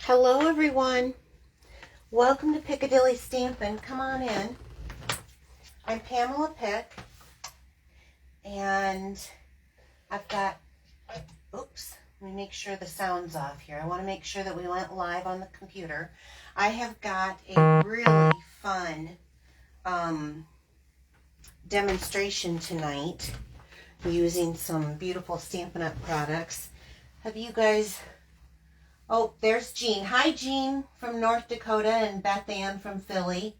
Hello everyone. Welcome to Piccadilly Stampin'. Come on in. I'm Pamela Pick and I've got, oops, let me make sure the sound's off here. I want to make sure that we went live on the computer. I have got a really fun demonstration tonight using some beautiful Stampin' Up! Products. Have you guys... Oh, there's Jean. Hi, Jean from North Dakota and Beth Ann from Philly.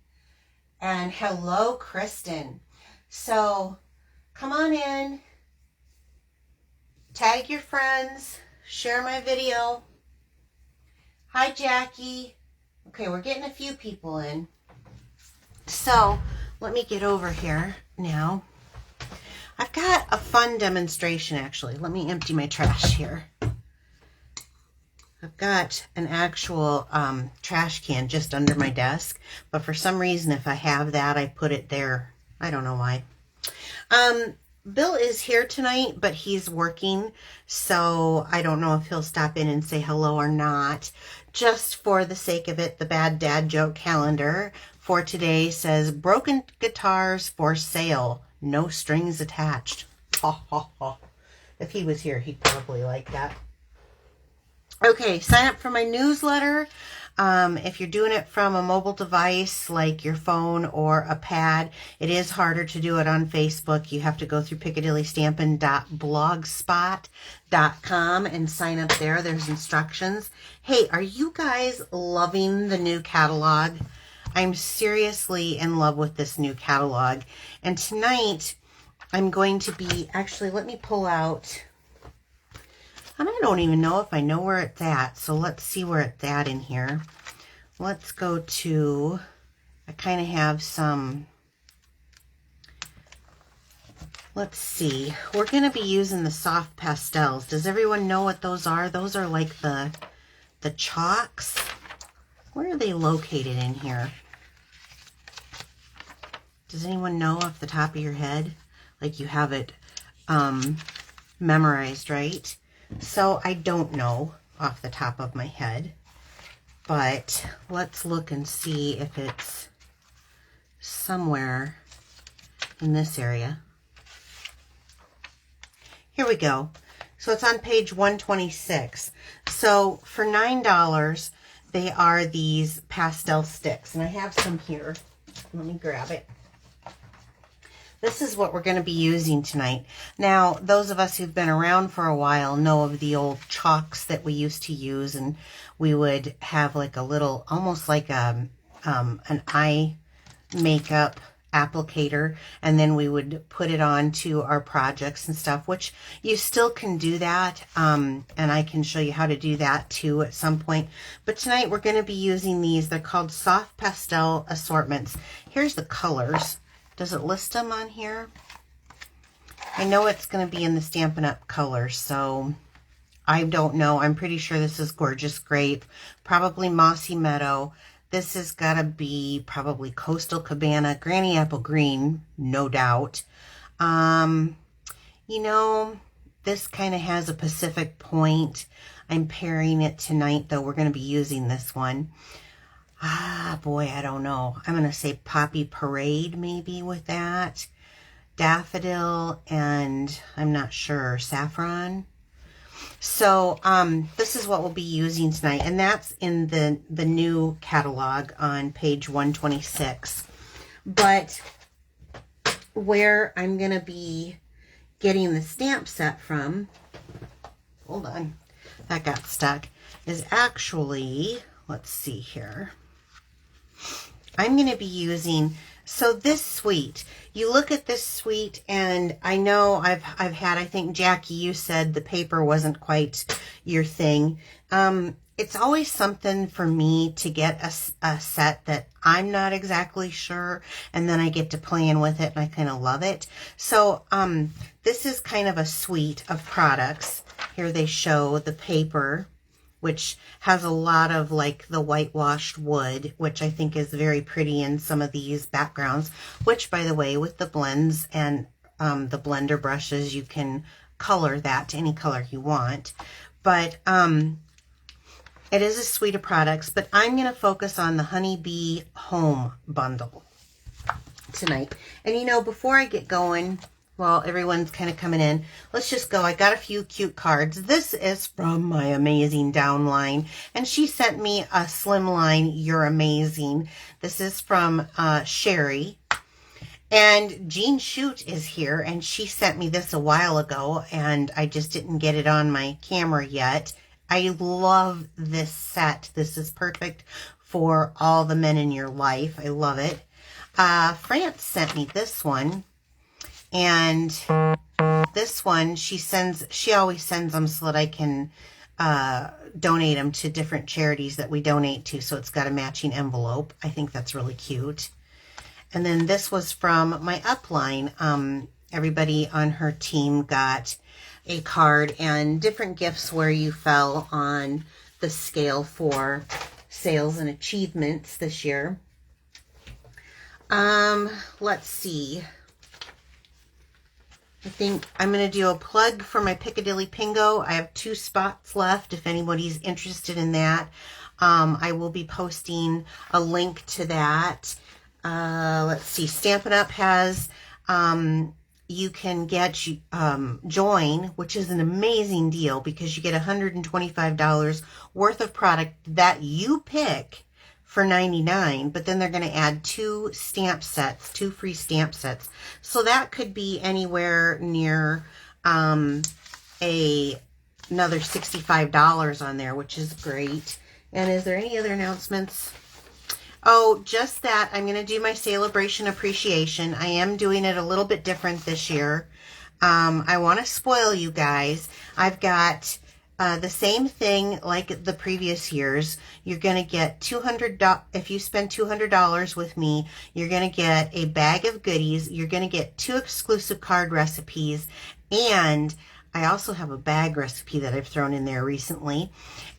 And hello, Kristen. So, come on in. Tag your friends. Share my video. Hi, Jackie. Okay, we're getting a few people in. So, let me get over here now. I've got a fun demonstration, actually. Let me empty my trash here. I've got an actual trash can just under my desk, but for some reason, if I have that, I put it there. I don't know why. Bill is here tonight, but he's working, so I don't know if he'll stop in and say hello or not. Just for the sake of it, the Bad Dad Joke calendar for today says, broken guitars for sale, no strings attached. Ha, ha, ha. If he was here, he'd probably like that. Okay, sign up for my newsletter. If you're doing it from a mobile device like your phone or a pad, it is harder to do it on Facebook. You have to go through piccadillystampin.blogspot.com and sign up there. There's instructions. Hey, are you guys loving the new catalog? I'm seriously in love with this new catalog. And tonight, I'm going to be... Actually, let me pull out... And I don't even know if I know where it's at, so let's see where it's at in here. Let's go to, I kind of have some, let's see. We're going to be using the Soft Pastels. Does everyone know what those are? Those are like the chalks. Where are they located in here? Does anyone know off the top of your head? Like you have it memorized, right? So I don't know off the top of my head, but let's look and see if it's somewhere in this area. Here we go. So it's on page 126. So for $9, they are these pastel sticks, and I have some here. Let me grab it. This is what we're going to be using tonight. Now, those of us who've been around for a while know of the old chalks that we used to use, and we would have like a little, almost like an eye makeup applicator, and then we would put it on to our projects and stuff, which you still can do that, and I can show you how to do that too at some point. But tonight we're going to be using these. They're called Soft Pastel Assortments. Here's the colors. Does it list them on here? I know it's going to be in the Stampin' Up! Colors, so I don't know. I'm pretty sure this is Gorgeous Grape, probably Mossy Meadow. This has got to be probably Coastal Cabana, Granny Apple Green, no doubt. You know, this kind of has a Pacific Point. I'm pairing it tonight, though. We're going to be using this one. Ah, boy, I don't know. I'm going to say Poppy Parade maybe with that. Daffodil and I'm not sure, Saffron. So this is what we'll be using tonight. And that's in the new catalog on page 126. But where I'm going to be getting the stamp set from, hold on, that got stuck, is actually, let's see here. I'm going to be using, so this suite, you look at this suite, and I know I've had, I think, Jackie, you said the paper wasn't quite your thing. It's always something for me to get a set that I'm not exactly sure, and then I get to playing with it, and I kind of love it. So this is kind of a suite of products. Here they show the paper, which has a lot of like the whitewashed wood, which I think is very pretty in some of these backgrounds, which, by the way, with the blends and the blender brushes, you can color that to any color you want. But It is a suite of products, but I'm going to focus on the Honeybee Home Bundle tonight. And you know, before I get going, well, everyone's kind of coming in, let's just go. I got a few cute cards. This is from my amazing downline, and she sent me a slimline You're Amazing. This is from Sherry. And Jean Shute is here, and she sent me this a while ago, and I just didn't get it on my camera yet. I love this set. This is perfect for all the men in your life. I love it. France sent me this one, and this one she always sends them so that I can donate them to different charities that we donate to, so it's got a matching envelope. I think that's really cute. And then this was from my upline. Everybody on her team got a card and different gifts where you fell on the scale for sales and achievements this year. Let's see. I think I'm going to do a plug for my Piccadilly Pingo. I have 2 spots left if anybody's interested in that. I will be posting a link to that. Let's see. Stampin' Up! Has, you can get, join, which is an amazing deal because you get $125 worth of product that you pick for $99, but then they're going to add 2 stamp sets, 2 free stamp sets. So that could be anywhere near, another $65 on there, which is great. And is there any other announcements? Oh, just that I'm going to do my Celebration Appreciation. I am doing it a little bit different this year. I want to spoil you guys. I've got the same thing like the previous years. You're going to get $200. If you spend $200 with me, you're going to get a bag of goodies. You're going to get 2 exclusive card recipes, and I also have a bag recipe that I've thrown in there recently.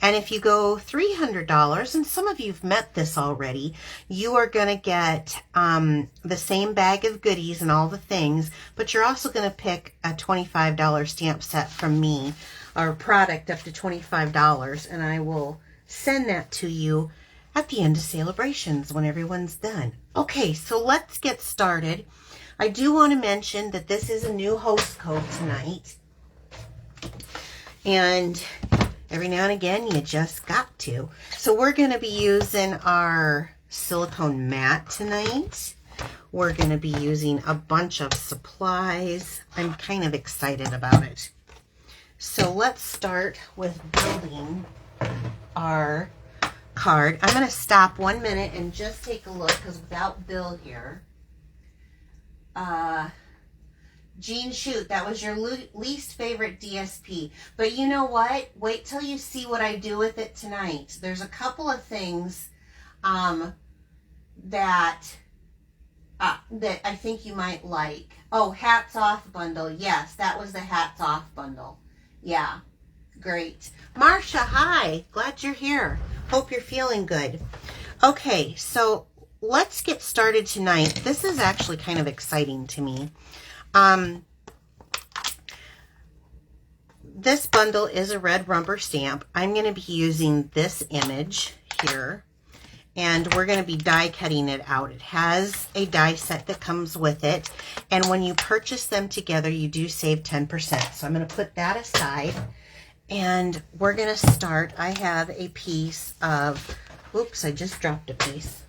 And if you go $300, and some of you've met this already, you are going to get the same bag of goodies and all the things, but you're also going to pick a $25 stamp set from me, or product up to $25, and I will send that to you at the end of celebrations when everyone's done. Okay, so let's get started. I do want to mention that this is a new host code tonight. And every now and again, you just got to. So we're going to be using our silicone mat tonight. We're going to be using a bunch of supplies. I'm kind of excited about it. So let's start with building our card. I'm going to stop 1 minute and just take a look, because without Bill here, Jean Shute, that was your least favorite DSP. But you know what? Wait till you see what I do with it tonight. There's a couple of things that I think you might like. Oh, Hats Off bundle. Yes, that was the Hats Off bundle. Yeah, great. Marcia, hi. Glad you're here. Hope you're feeling good. Okay, so let's get started tonight. This is actually kind of exciting to me. This bundle is a red rubber stamp. I'm going to be using this image here, and we're going to be die cutting it out. It has a die set that comes with it, and when you purchase them together, you do save 10%. So I'm going to put that aside, and we're going to start. I have a piece of, oops, I just dropped a piece.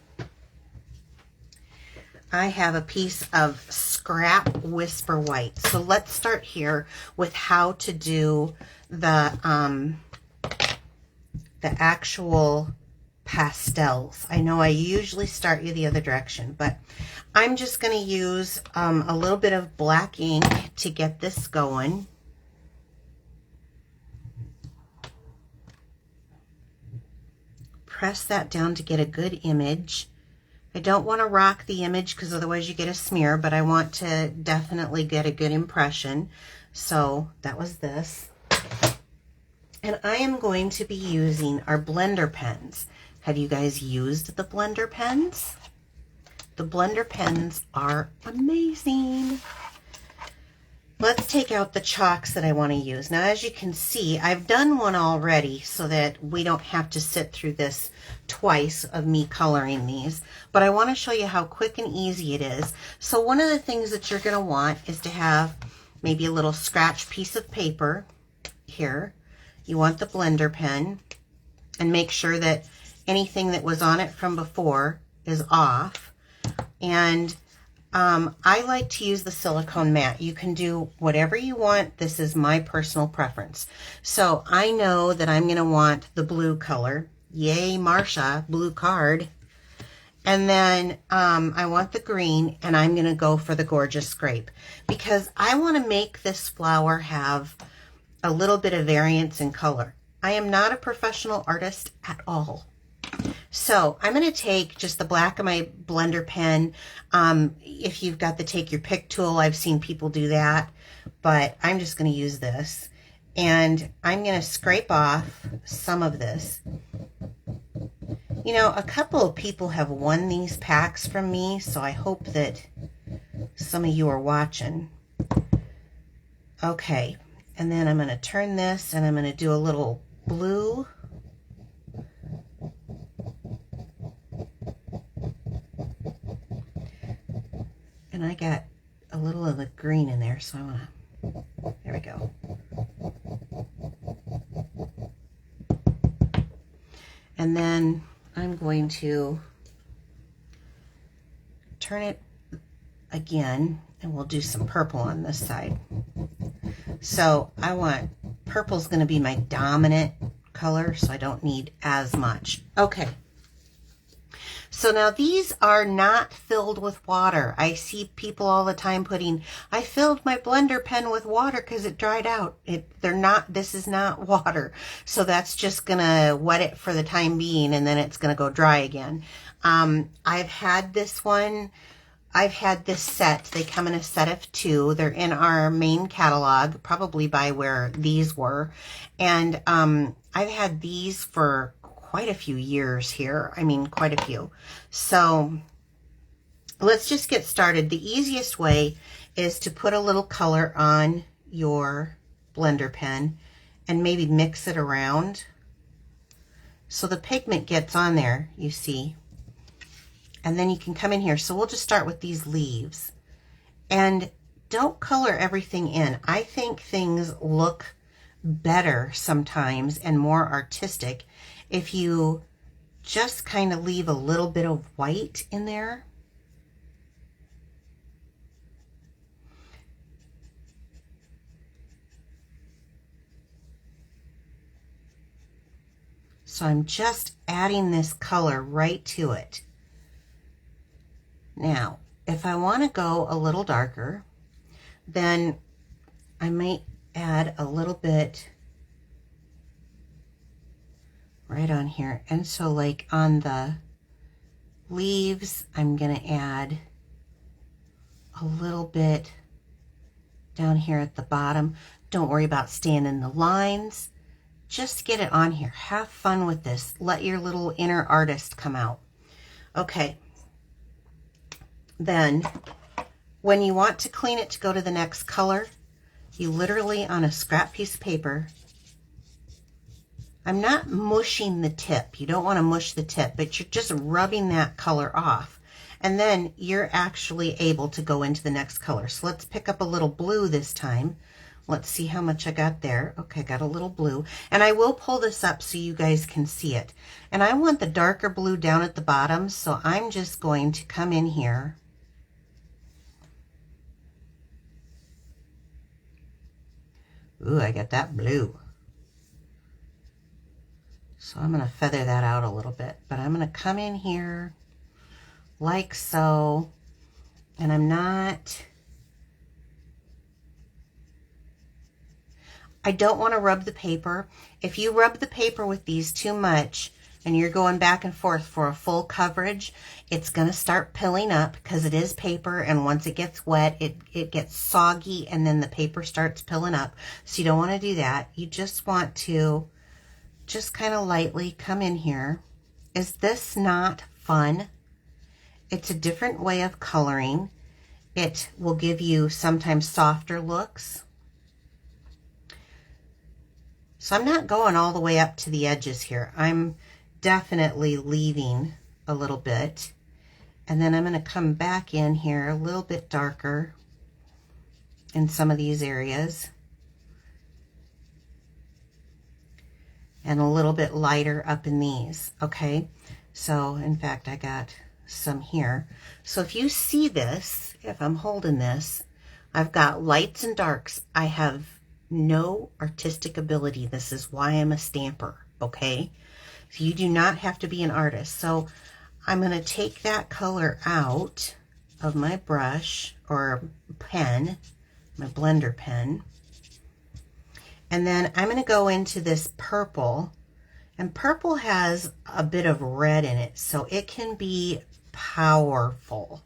I have a piece of scrap Whisper White. So let's start here with how to do the actual pastels. I know I usually start you the other direction, but I'm just going to use a little bit of black ink to get this going. Press that down to get a good image. I don't want to rock the image because otherwise you get a smear, but I want to definitely get a good impression. So that was this. And I am going to be using our blender pens. Have you guys used the blender pens? The blender pens are amazing. let's take out the chalks that I want to use. Now, as you can see, I've done one already so that we don't have to sit through this twice of me coloring these, but I want to show you how quick and easy it is. So one of the things that you're going to want is to have maybe a little scratch piece of paper here. You want the blender pen, and make sure that anything that was on it from before is off. And I like to use the silicone mat. You can do whatever you want. This is my personal preference. So I know that I'm going to want the blue color. Yay, Marsha, blue card. And then I want the green, and I'm going to go for the Gorgeous Scrape because I want to make this flower have a little bit of variance in color. I am not a professional artist at all. So I'm going to take just the black of my blender pen. If you've got the take your pick tool, I've seen people do that, but I'm just going to use this. And I'm going to scrape off some of this. You know, a couple of people have won these packs from me, so I hope that some of you are watching. Okay, and then I'm going to turn this, and I'm going to do a little blue. And I got a little of the green in there, so I want to, there we go. And then I'm going to turn it again, and we'll do some purple on this side. So I want, purple's going to be my dominant color, so I don't need as much. Okay. So now these are not filled with water. I see people all the time putting, I filled my blender pen with water because it dried out. They're not, this is not water. So that's just gonna wet it for the time being, and then it's gonna go dry again. I've had this one, I've had this set. They come in a set of 2. They're in our main catalog, probably by where these were. And I've had these for quite a few years here. I mean, quite a few. So let's just get started. The easiest way is to put a little color on your blender pen and maybe mix it around so the pigment gets on there, you see. And then you can come in here. So we'll just start with these leaves. And don't color everything in. I think things look better sometimes and more artistic if you just kind of leave a little bit of white in there. So I'm just adding this color right to it. Now, if I want to go a little darker, then I might add a little bit right on here. And so like on the leaves, I'm going to add a little bit down here at the bottom. Don't worry about staying in the lines. Just get it on here. Have fun with this. Let your little inner artist come out. Okay. Then when you want to clean it to go to the next color, you literally on a scrap piece of paper, I'm not mushing the tip. You don't want to mush the tip, but you're just rubbing that color off. And then you're actually able to go into the next color. So let's pick up a little blue this time. Let's see how much I got there. Okay, I got a little blue. And I will pull this up so you guys can see it. And I want the darker blue down at the bottom, so I'm just going to come in here. Ooh, I got that blue. So I'm going to feather that out a little bit, but I'm going to come in here like so, and I don't want to rub the paper. If you rub the paper with these too much and you're going back and forth for a full coverage, it's going to start pilling up because it is paper, and once it gets wet, it gets soggy, and then the paper starts pilling up. So you don't want to do that. You just want to just kind of lightly come in here. Is this not fun? It's a different way of coloring, It will give you sometimes softer looks. So I'm not going all the way up to the edges here. I'm definitely leaving a little bit. And then I'm going to come back in here a little bit darker in some of these areas. And a little bit lighter up in these, okay? So, in fact, I got some here. So if you see this, if I'm holding this, I've got lights and darks. I have no artistic ability. This is why I'm a stamper, okay? So you do not have to be an artist. So I'm going to take that color out of my brush or pen, my blender pen. And then I'm going to go into this purple. And purple has a bit of red in it, so it can be powerful.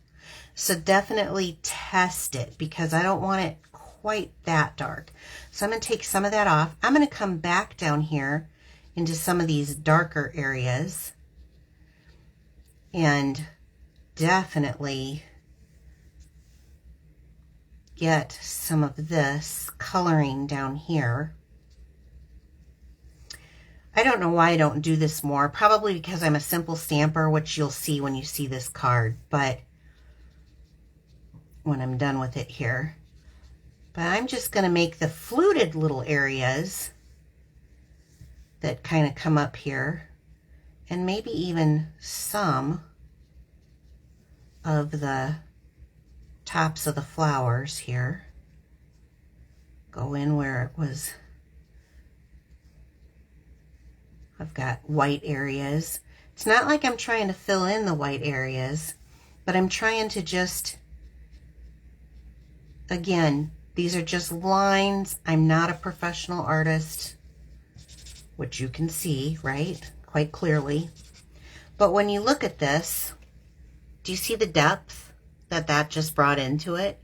So definitely test it, because I don't want it quite that dark. So I'm going to take some of that off. I'm going to come back down here into some of these darker areas and definitely get some of this coloring down here. I don't know why I don't do this more. Probably because I'm a simple stamper, which you'll see when you see this card, but when I'm done with it here. But I'm just going to make the fluted little areas that kind of come up here, and maybe even some of the tops of the flowers here. Go in where it was. I've got white areas. It's not like I'm trying to fill in the white areas, but I'm trying to just, again, these are just lines. I'm not a professional artist, which you can see, right? Quite clearly. But when you look at this, do you see the depth that that just brought into it?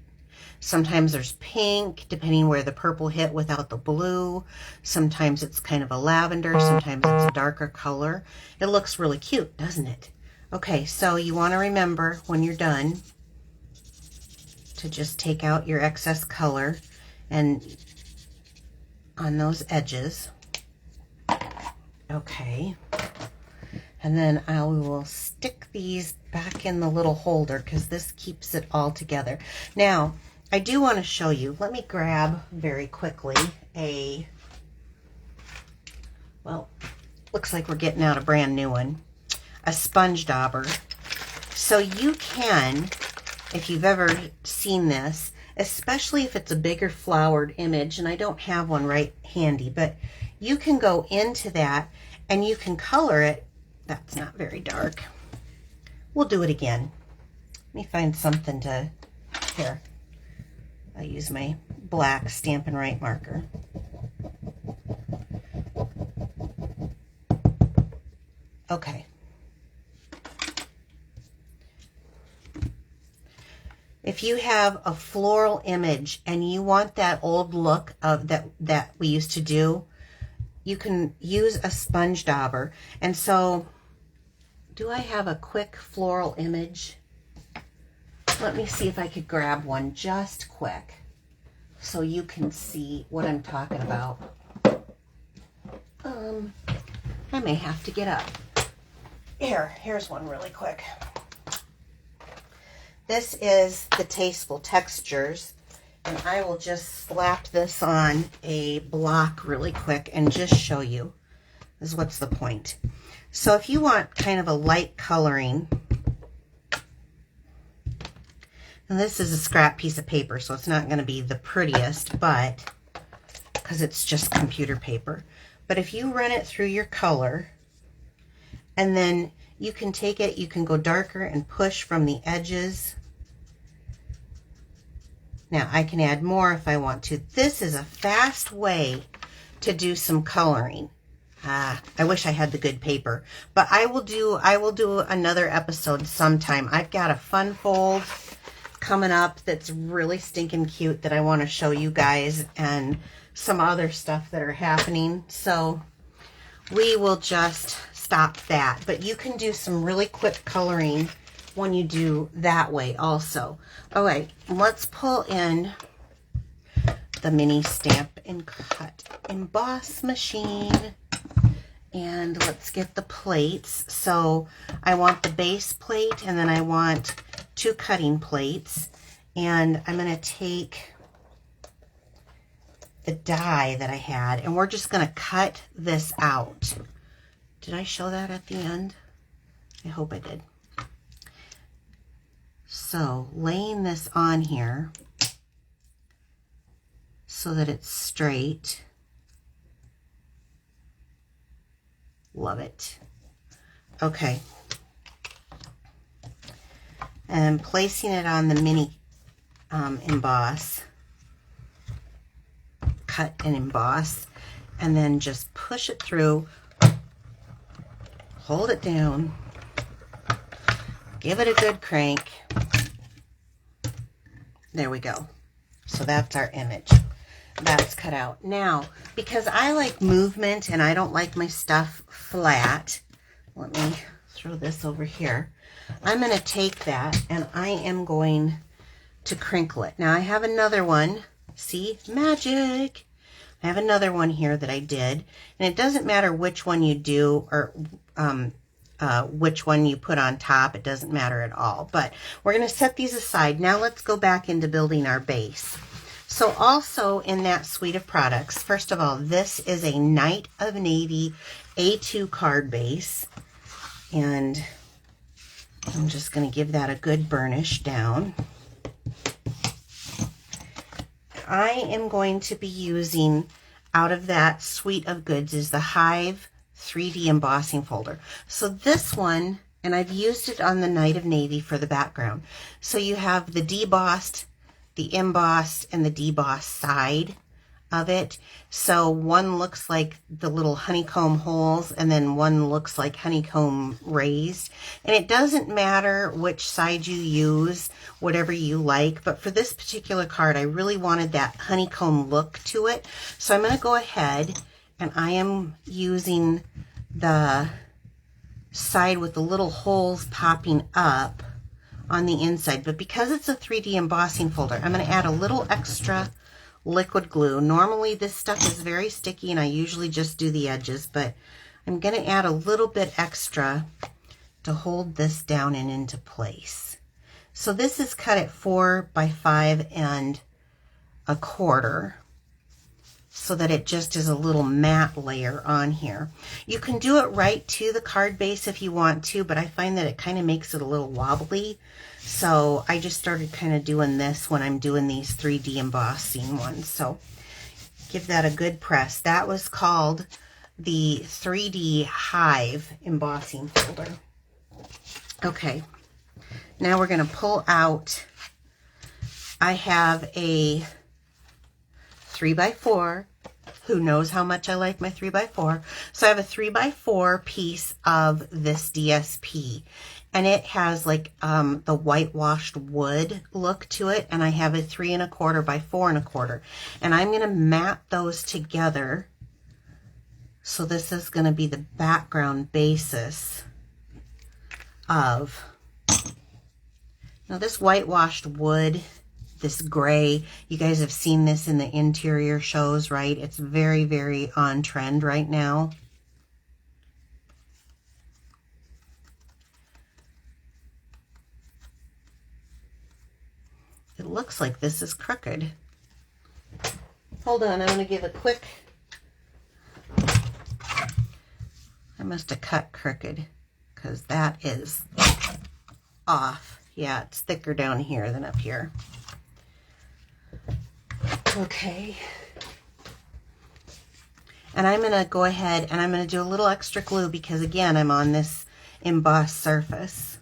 Sometimes there's pink, depending where the purple hit without the blue. Sometimes it's kind of a lavender. Sometimes it's a darker color. It looks really cute, doesn't it? Okay, so you want to remember when you're done to just take out your excess color and on those edges. Okay. And then I will stick these back in the little holder because this keeps it all together. Now, I do want to show you, let me grab very quickly a, well, looks like we're getting out a brand new one, a sponge dauber. So you can, if you've ever seen this, especially if it's a bigger flowered image, and I don't have one right handy, but you can go into that and you can color it. That's not very dark. We'll do it again. Let me find something to, here. I'll use my black Stampin' Right marker. Okay. If you have a floral image and you want that old look of that we used to do, you can use a sponge dauber. And so, do I have a quick floral image? Let me see if I could grab one just quick so you can see what I'm talking about. I may have to get up. Here's one really quick. This is the Tasteful Textures, and I will just slap this on a block really quick and just show you. This is what's the point. So if you want kind of a light coloring, and this is a scrap piece of paper, so it's not going to be the prettiest, but because it's just computer paper. But if you run it through your color, and then you can take it, you can go darker and push from the edges. Now I can add more if I want to. This is a fast way to do some coloring. I wish I had the good paper, but I will do another episode sometime. I've got a fun fold coming up that's really stinking cute that I want to show you guys, and some other stuff that are happening. So we will just stop that, but you can do some really quick coloring one you do that way also. All right, let's pull in the mini Stamp and Cut Emboss machine. And let's get the plates. So I want the base plate, and then I want 2 cutting plates. And I'm going to take the die that I had, and we're just going to cut this out. Did I show that at the end? I hope I did. So laying this on here so that it's straight. Love it. Okay. And placing it on the mini emboss. Cut and emboss. And then just push it through. Hold it down. Give it a good crank. There we go. So that's our image. That's cut out. Now, because I like movement and I don't like my stuff flat, let me throw this over here. I'm going to take that and I am going to crinkle it. Now, I have another one. See? Magic! I have another one here that I did. And it doesn't matter which one you do or which one you put on top. It doesn't matter at all. But we're going to set these aside. Now, let's go back into building our base. So also in that suite of products, first of all, this is a Night of Navy A2 card base. And I'm just going to give that a good burnish down. I am going to be using, out of that suite of goods, is the Hive 3D embossing folder. So this one, and I've used it on the Night of Navy for the background. So you have the debossed, the embossed, and the debossed side of it. So one looks like the little honeycomb holes, and then one looks like honeycomb raised. And it doesn't matter which side you use, whatever you like. But for this particular card, I really wanted that honeycomb look to it. So I'm going to go ahead and I am using the side with the little holes popping up on the inside. But because it's a 3D embossing folder, I'm going to add a little extra liquid glue. Normally this stuff is very sticky and I usually just do the edges, but I'm going to add a little bit extra to hold this down and into place. So this is cut at 4 by 5 1/4, so that it just is a little matte layer on here. You can do it right to the card base if you want to, but I find that it kind of makes it a little wobbly. So I just started kind of doing this when I'm doing these 3D embossing ones. So give that a good press. That was called the 3D Hive embossing folder. Okay, now we're going to pull out, I have a 3x4. Who knows how much I like my 3x4? So I have a 3x4 piece of this DSP, and it has like the whitewashed wood look to it, and I have a 3 1/4 by 4 1/4, and I'm going to mat those together. So this is going to be the background basis of, now this whitewashed wood, this gray, you guys have seen this in the interior shows, right? It's very, very on trend right now. It looks like this is crooked. Hold on, I'm going to give a quick, I must have cut crooked because that is off. Yeah, it's thicker down here than up here. Okay, and I'm going to go ahead and I'm going to do a little extra glue because, again, I'm on this embossed surface.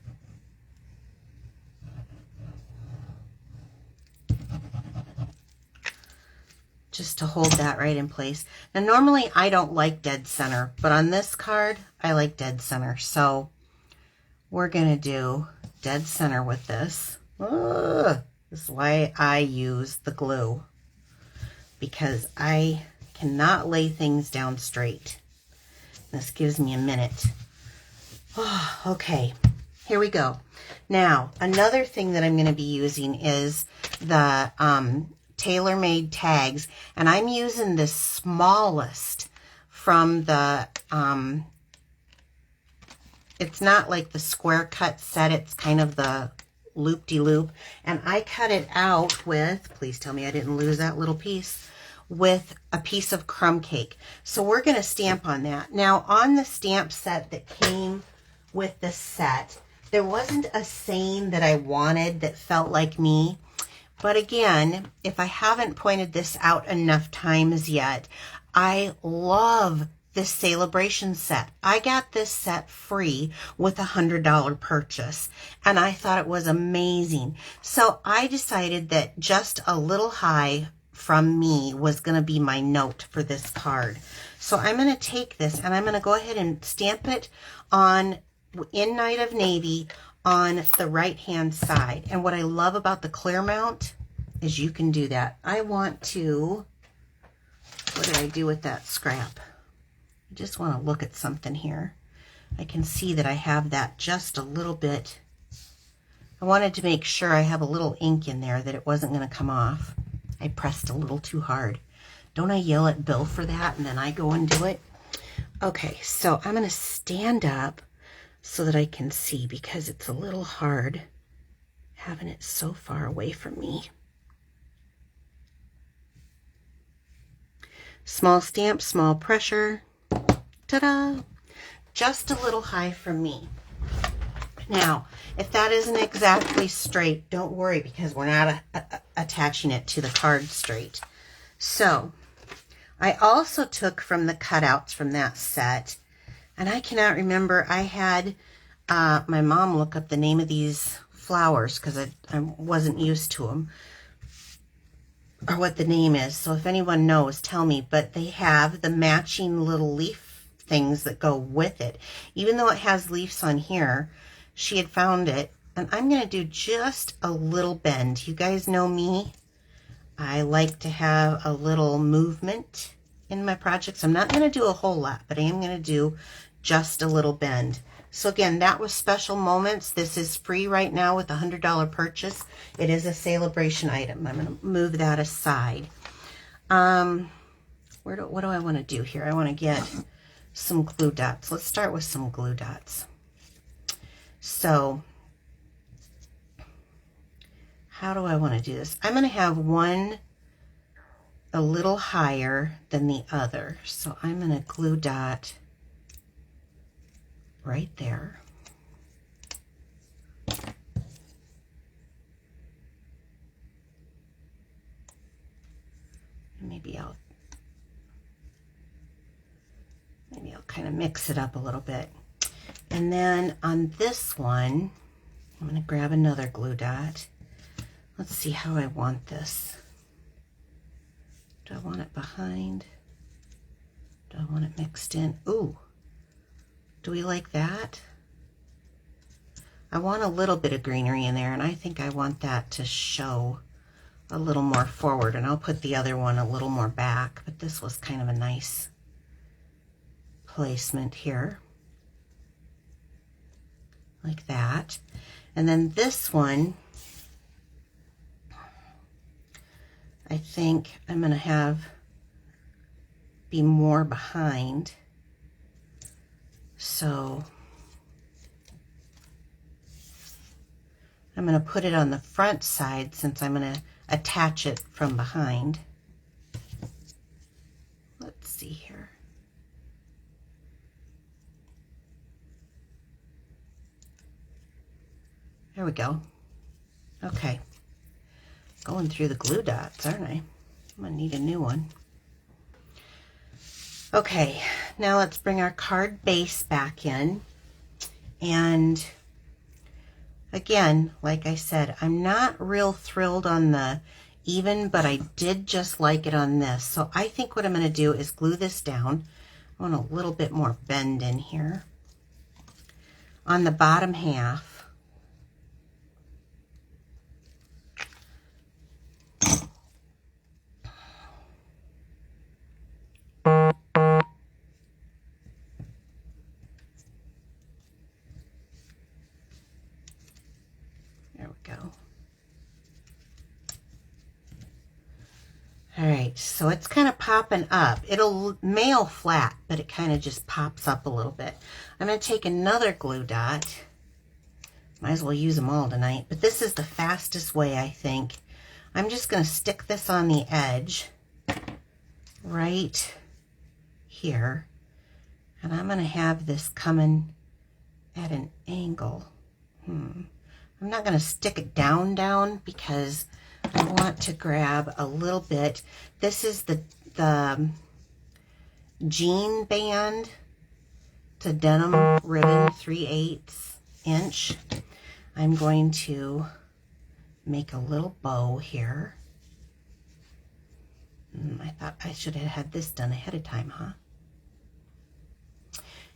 Just to hold that right in place. Now, normally I don't like dead center, but on this card, I like dead center. So we're going to do dead center with this. This is why I use the glue, because I cannot lay things down straight. This gives me a minute. Oh, okay. here we go. Now, another thing that I'm going to be using is the tailor-made tags, and I'm using the smallest from the, it's not like the square cut set, it's kind of the loop-de-loop, and I cut it out with, please tell me I didn't lose that little piece, with a piece of crumb cake. So we're going to stamp on that. Now, on the stamp set that came with the set, there wasn't a saying that I wanted that felt like me. But again, if I haven't pointed this out enough times yet, I love this celebration set. I got this set free with a $100 purchase, and I thought it was amazing. So I decided that just a little high from me was going to be my note for this card. So I'm going to take this and I'm going to go ahead and stamp it on in Night of Navy on the right hand side. And what I love about the clear mount is you can do that. I want to, what did I do with that scrap? I just want to look at something here. I can see that I have that just a little bit. I wanted to make sure I have a little ink in there that it wasn't going to come off. I pressed a little too hard. Don't I yell at Bill for that and then I go and do it? Okay, so I'm going to stand up so that I can see because it's a little hard having it so far away from me. Small stamp, small pressure. Ta-da! Just a little high from me. Now, if that isn't exactly straight, don't worry because we're not attaching it to the card straight. So, I also took from the cutouts from that set, and I cannot remember, I had my mom look up the name of these flowers because I wasn't used to them, or what the name is. So if anyone knows, tell me. But they have the matching little leaf things that go with it. Even though it has leaves on here, she had found it. And I'm going to do just a little bend. You guys know me. I like to have a little movement in my projects. I'm not going to do a whole lot, but I am going to do just a little bend. So again, that was Special Moments. This is free right now with a $100 purchase. It is a celebration item. I'm going to move that aside. What do I want to do here? I want to get some glue dots. Let's start with some glue dots. So how do I want to do this? I'm going to have one a little higher than the other. So I'm going to glue dot right there. Maybe I'll kind of mix it up a little bit. And then on this one, I'm going to grab another glue dot. Let's see how I want this. Do I want it behind? Do I want it mixed in? Ooh, do we like that? I want a little bit of greenery in there, and I think I want that to show a little more forward, and I'll put the other one a little more back, but this was kind of a nice placement here. Like that. And then this one, I think I'm going to have be more behind. So I'm going to put it on the front side since I'm going to attach it from behind. Let's see here. There we go. Okay. Going through the glue dots, aren't I? I'm going to need a new one. Okay, now let's bring our card base back in. And again, like I said, I'm not real thrilled on the even, but I did just like it on this. So I think what I'm going to do is glue this down. I want a little bit more bend in here. On the bottom half. right, so it's kind of popping up. It'll mail flat, but it kind of just pops up a little bit. I'm going to take another glue dot. Might as well use them all tonight, but this is the fastest way, I think. I'm just going to stick this on the edge right here, and I'm going to have this coming at an angle. I'm not going to stick it down because I want to grab a little bit. This is the jean band to denim ribbon 3/8 inch. I'm going to make a little bow here. I thought I should have had this done ahead of time, huh?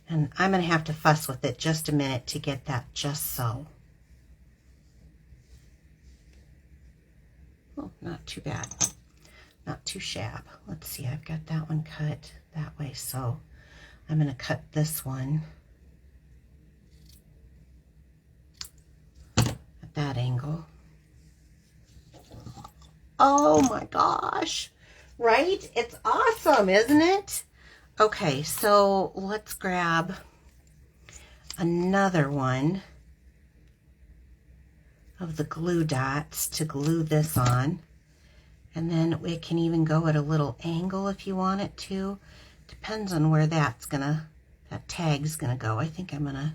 And I'm going to have to fuss with it just a minute to get that just so. Oh, not too bad. Not too shab. Let's see, I've got that one cut that way, so I'm going to cut this one at that angle. Oh my gosh, right? It's awesome, isn't it? Okay, so let's grab another one of the glue dots to glue this on. And then it can even go at a little angle if you want it to. Depends on where that tag's gonna go. I think I'm gonna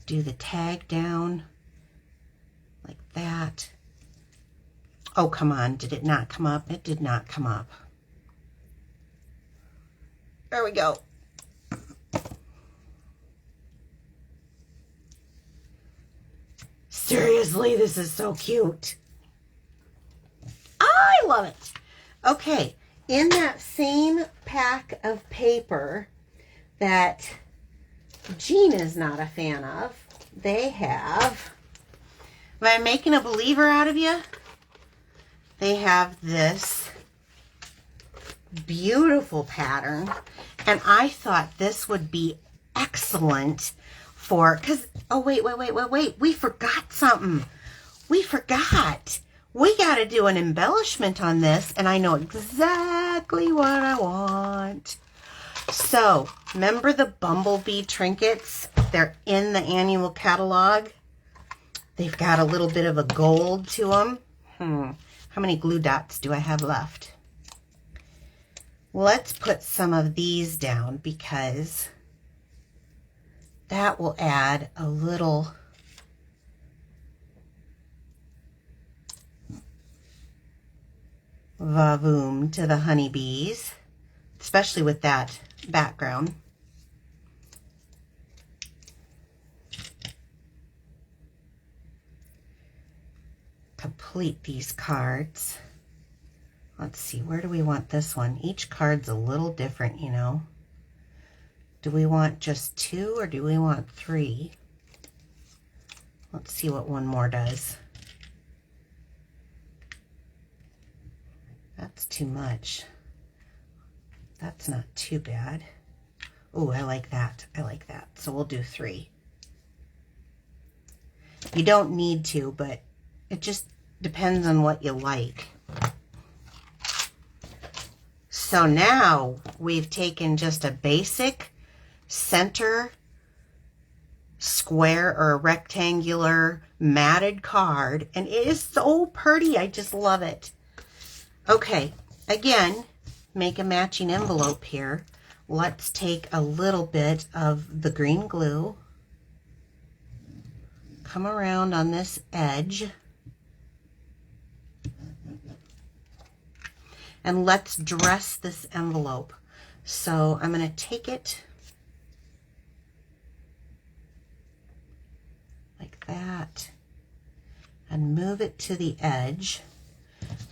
do the tag down like that. Oh, come on, did it not come up? It did not come up. There we go. Seriously, this is so cute. I love it. Okay, in that same pack of paper that Jean is not a fan of, they have, am I making a believer out of you? They have this beautiful pattern, and I thought this would be excellent for, because, oh, wait, we forgot something. We forgot. We got to do an embellishment on this, and I know exactly what I want. So, remember the bumblebee trinkets? They're in the annual catalog. They've got a little bit of a gold to them. How many glue dots do I have left? Let's put some of these down because that will add a little vavoom to the honeybees, especially with that background. Complete these cards. Let's see, where do we want this one? Each card's a little different, you know. Do we want just 2 or do we want 3? Let's see what one more does. That's too much. That's not too bad. Oh, I like that. I like that. So we'll do 3. You don't need to, but it just depends on what you like. So now we've taken just a basic center square or rectangular matted card, and it is so pretty. I just love it. Okay, again, make a matching envelope here. Let's take a little bit of the green glue, come around on this edge, and let's dress this envelope. So I'm going to take it like that and move it to the edge.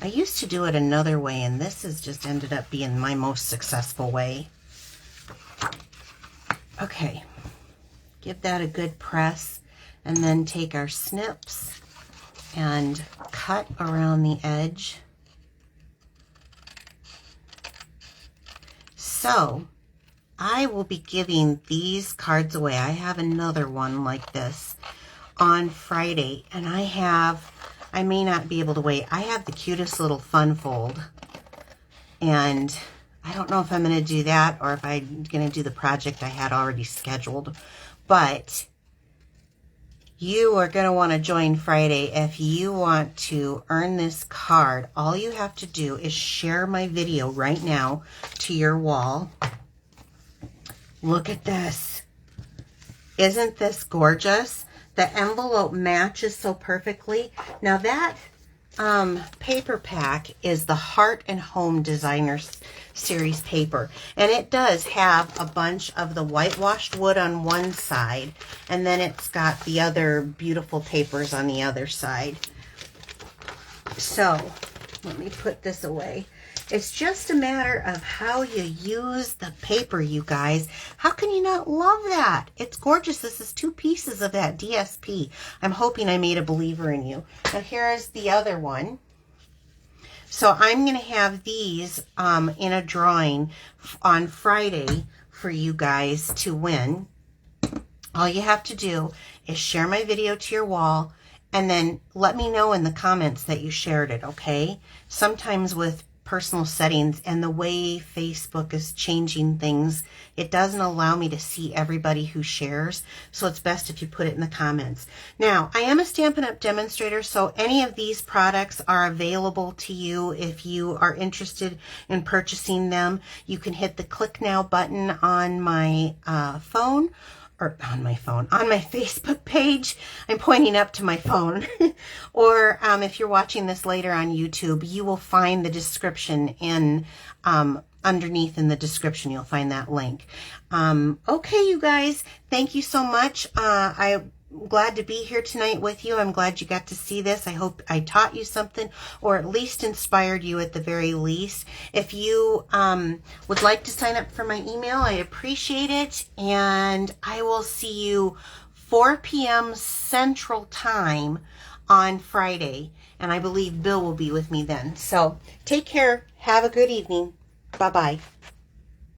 I used to do it another way, and this has just ended up being my most successful way. Okay, give that a good press, and then take our snips and cut around the edge. So I will be giving these cards away. I have another one like this on Friday, and I may not be able to wait. I have the cutest little fun fold And I don't know if I'm going to do that or if I'm going to do the project I had already scheduled. But you are going to want to join Friday. If you want to earn this card, all you have to do is share my video right now to your wall. Look at this. Isn't this gorgeous? The envelope matches so perfectly. Now that paper pack is the Heart and Home Designer Series paper, and it does have a bunch of the whitewashed wood on one side, and then it's got the other beautiful papers on the other side. So let me put this away. It's just a matter of how you use the paper, you guys. How can you not love that? It's gorgeous. This is 2 pieces of that DSP. I'm hoping I made a believer in you. Now here is the other one. So I'm going to have these in a drawing on Friday for you guys to win. All you have to do is share my video to your wall and then let me know in the comments that you shared it, okay? Sometimes with personal settings and the way Facebook is changing things, it doesn't allow me to see everybody who shares, so it's best if you put it in the comments. Now, I am a Stampin' Up! Demonstrator, so any of these products are available to you if you are interested in purchasing them. You can hit the click now button on my phone, or on my Facebook page. I'm pointing up to my phone. Or if you're watching this later on YouTube, you will find the description in underneath in the description. You'll find that link. Okay, you guys, thank you so much. I'm glad to be here tonight with you. I'm glad you got to see this. I hope I taught you something, or at least inspired you at the very least. If you would like to sign up for my email, I appreciate it. And I will see you 4 p.m. Central Time on Friday. And I believe Bill will be with me then. So take care. Have a good evening. Bye-bye.